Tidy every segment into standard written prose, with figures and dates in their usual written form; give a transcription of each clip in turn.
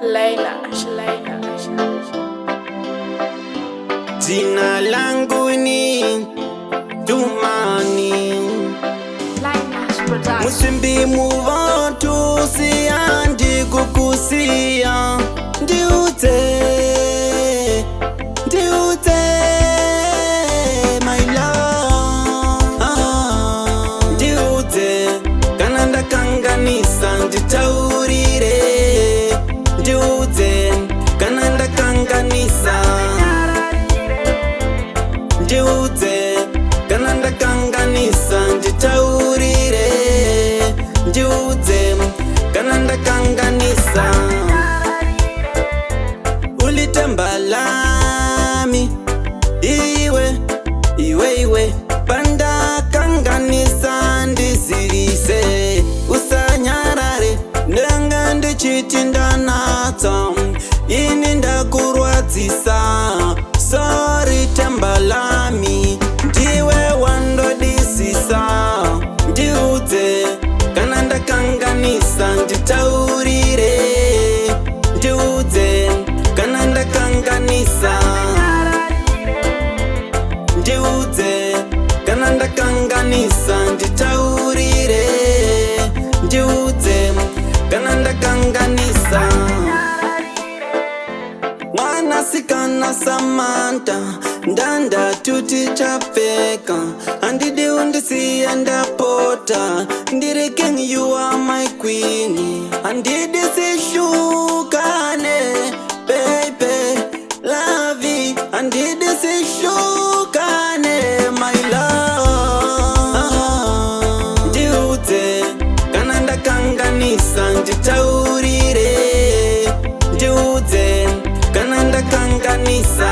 Laynash. Jina langu ni Dumani. Laynash production. Musimbi muvantu siyandi kukusia. Ndiute my love. Ndiute kana ndakanganisa nditaurire. Ndiute kana ndakanganisa. Ndiute kana ndakanganisa nditaurire. Ndiute kana ndakanganisa. Ulitembalami iwe pandakanganisa ndisirise. Usanyarare ndanga ndichitindanata ini ndakurwadzisa. Sorry tembalami ndiwe wandodisisa. Ndiute kana ndakanganisa nditaurire. Ndiute kana ndakanganisa. Ndiute kana ndakanganisa nditaurire. Ndiute kana ndakanganisa. Mwanasikana Samantha ndanda tuti chapfeka. Andidi undisiya ndapota. Ndiri king, you are my queen. Andidi sishukane baby lavi. Andidi sishukane my love. Ndiute kana ndakanganisa nditaurire. Ndiute kana ndakanganisa.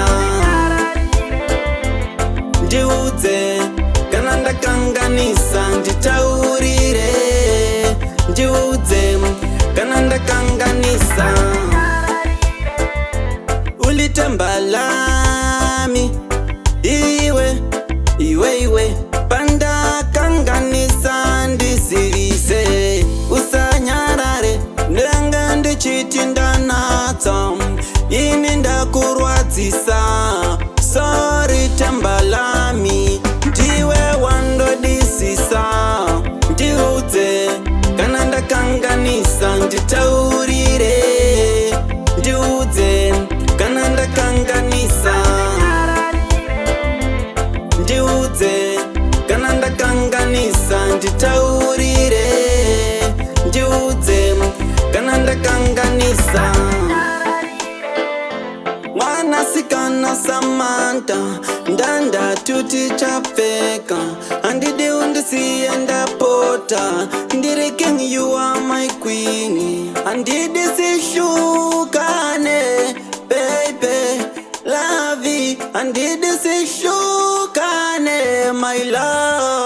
Ndiute kana ndakanganisa nditaurire. Ndiute kana ndakanganisa. Ulitembalami iwe pandakanganisa ndisirise. Usanyarare ndanga ndichitindanata ini ndakurwadzisa. Sorry tembalami ndiwe wandodisisa. Ndiute kana ndakanganisa nditaurire. Ndiute kana ndakanganisa. Ndiute kana ndakanganisa nditaurire. Ndiute kana ndakanganisa. Mwanasikana Samantha ndanda tuti chapfeka. Andidi undisiya ndapota. Ndiri king, you are my queen. Andidi sishukane baby lavi. Andidi sishukane my love.